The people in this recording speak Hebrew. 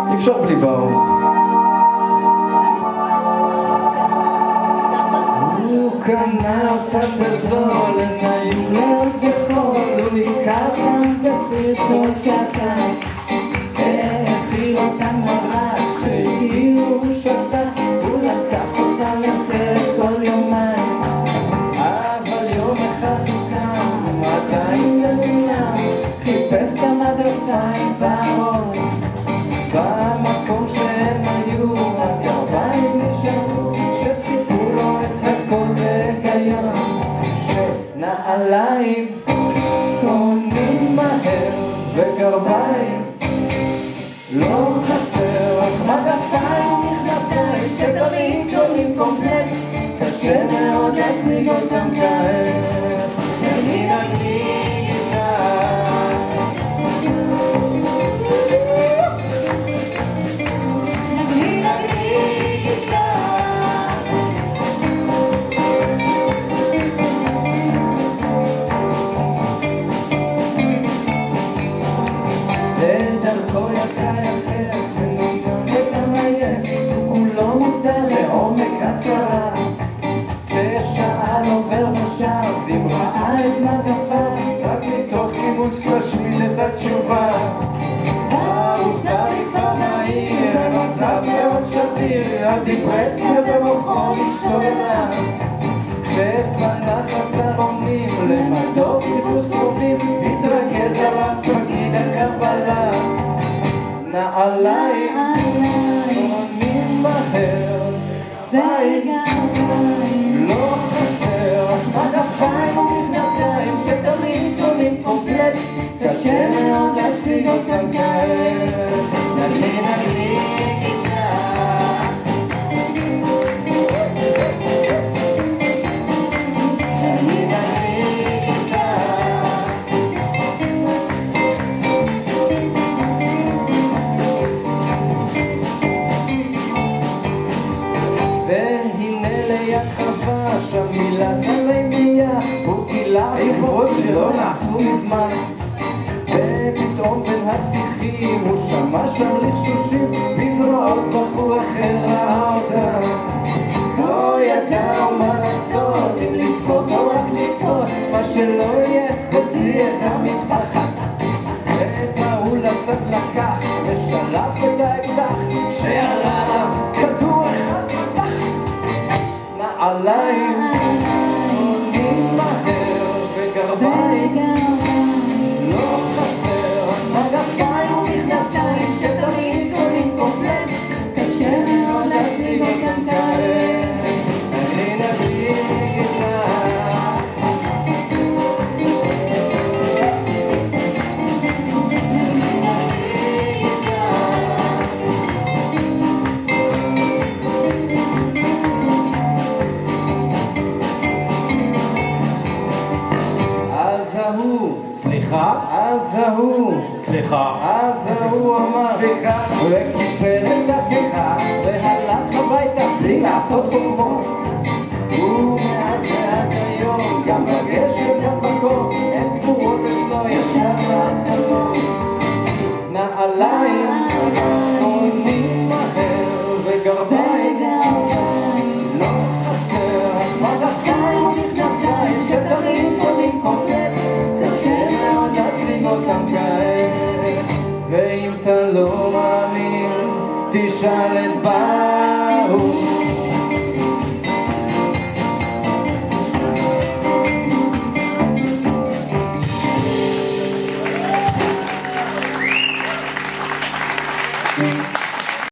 אי אפשר בלי באו. הוא קנה אותה בזול, עיניים לב וחול, הוא ניקח בסרטון שעתיים, האכיל אותה מרק שהגיעו שתה, הוא לקח אותה לסרט כל יומיים, אבל יום אחד הוא קם, עדיין ללונה, חיפש את המדרתיים בארון, במקום שהם היו, הגרביים נשארו, שסיפרו לו את הכל בגיון, שנעליים קונים מהר וגרביים לא חסר, רק מדפיים מכנסיים שתמיד קונים קומפלט, קשה מאוד להשיג אותם כעת. אני להשמיד את התשובה, העובדה היא כבר מהיר, עזב מאוד שביר, הדיפרסיה במוחו משתוללה, כשפנה חסר אונים למדור חיפוש קרובים, התרגז עליו פקיד הקבלה. נעליים קונים מהר וגרביים לא חסר, רק מדפיים ומכנסיים שתמיד קונים קומפלט, קשה מאוד להשיג אותם כעת. נגלי נגלי גיטה, נגלי נגלי גיטה, והנה ליד חווה שם מילת הלמייה, הוא גילה עקבות שלא נעשו מזמן, ופתאום בין השיחים הוא שמע שם לחשושים בזרועות, בחור אחר ראה אותם, לא ידע מה לעשות, אם לצפות או רק לצפות, מה שלא יהיה הוציא את המטפחת, ואת ההוא לצד לקח ושלף את האקדח שירה עליו כדור אחד פתח. נעליים קונים מהר וגרביים לא חסר, מדפיים ומכנסיים שתמיד קונים קומפלט, קשה מאוד להשיג אותם כעת. אני נביא גיטה, אז ההוא אמר סליחה, וקיבל את הסליחה והלך הביתה בלי לעשות חוכמות, ומאז ועד היום גם בגשם גם בקור אין תפורות אצלו ישר לעצמות. נעליים קונים מהר וגרביים לא חסר, רק מדפיים ומכנסיים שתמיד קונים קומפלט, קשה מאוד להשיג אותם כעת. ואם אתה לא מאמין תשאל את